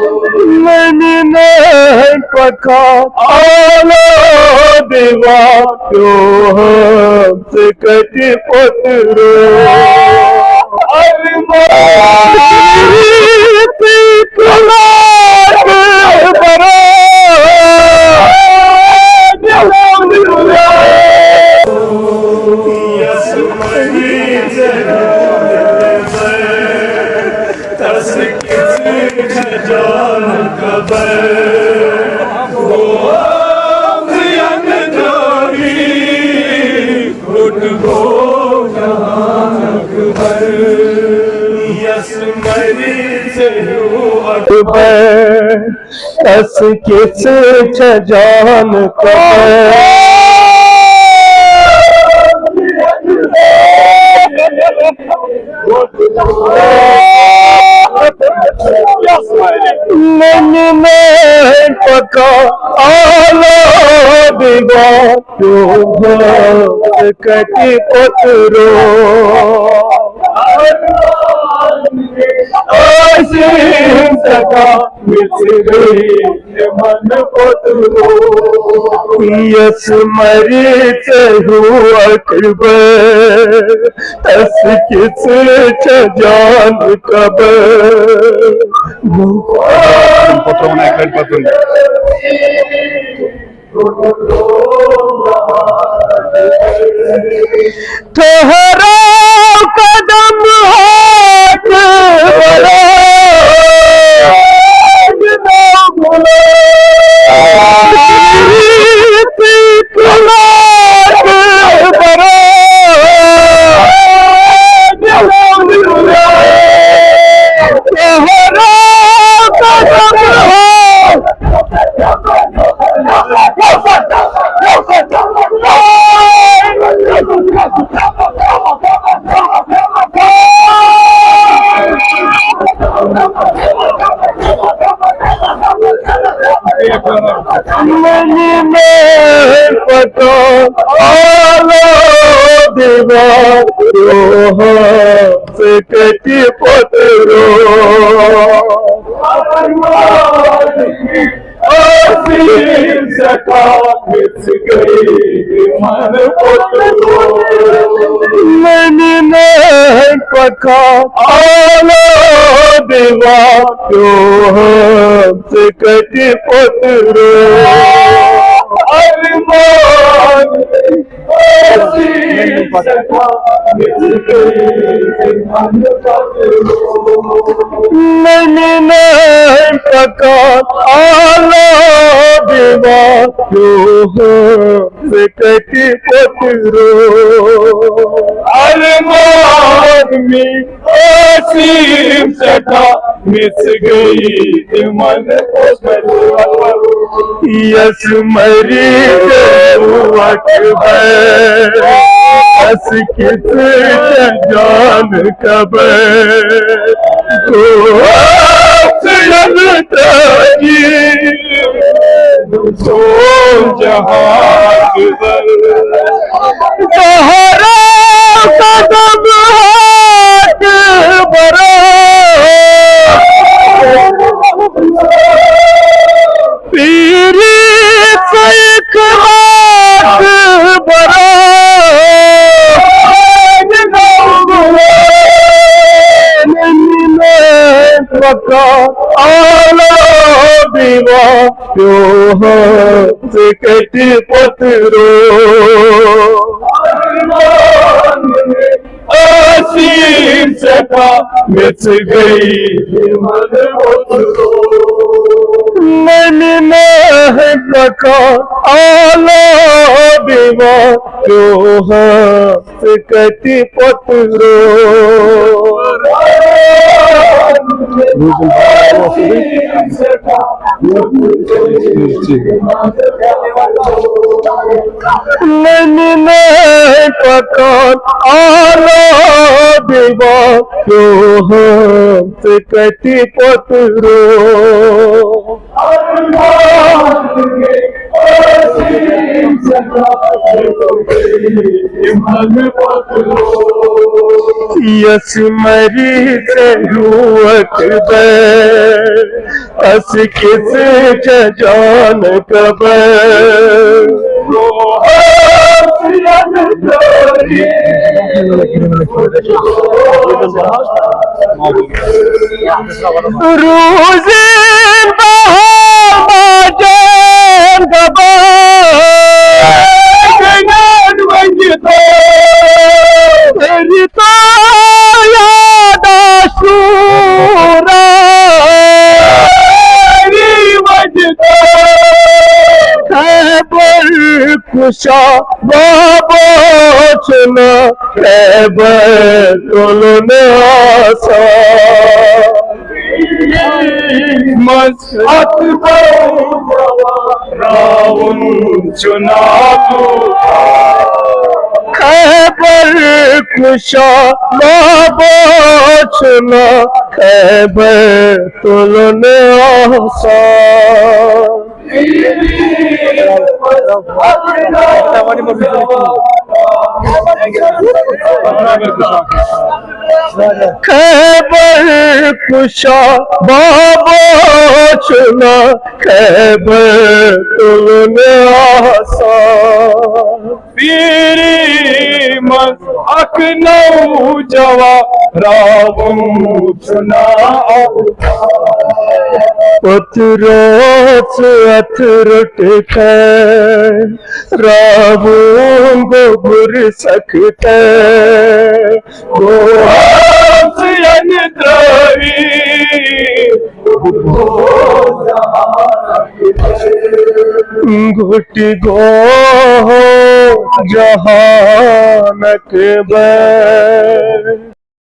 मैंने नहीं पका आलो देवा क्यों हमसे कटी पतरो तस किस जान नहीं पका आलो दिवा कटी पतरो सका मिच गई मन पतरो यस मरी चहु अकबर तस किस जान कबर तोहरा कदम हाथ नहीं पता आलो देवा से कटी पतरो सका मिच गई मन पतरो मैंने नहीं पका आलो देवा से कटी पतरो मैंने नहीं पका आलो देवा से कटी पतरो अरमान में असीम सका मिच गई मन पतरो यस मरी अकबर बस किस जान कबर तो जहां तोहरा कदम हाथ बरा पीरी एक हाथ बरा पका आलो दीवा क्यों से कटी पतरो असीम सका मिच गई मन पतरो मैंने नहीं पका आलो दीवा क्यों से कटी पतरो मैंने नहीं पका आलो देवा क्यों से कटी पतरो मन पतरो यस मरी से अस किस जान कबर रोज़ें बाजन गबान वंजतो रिता याद शूरा वंजतो खैबर खुशा बाबा चुना खैबर तोलने आसा मसअत रावण चुना खैबर खुशा बाबा चुना खैबर तोलने आसा खैबर खुशा बाबा चुना खैबर तुलने आसा पीरी मज़हक नौ जवा रावण चुना पत्रों अथरुट रावण गोबर सकते घुट गो जहानक बै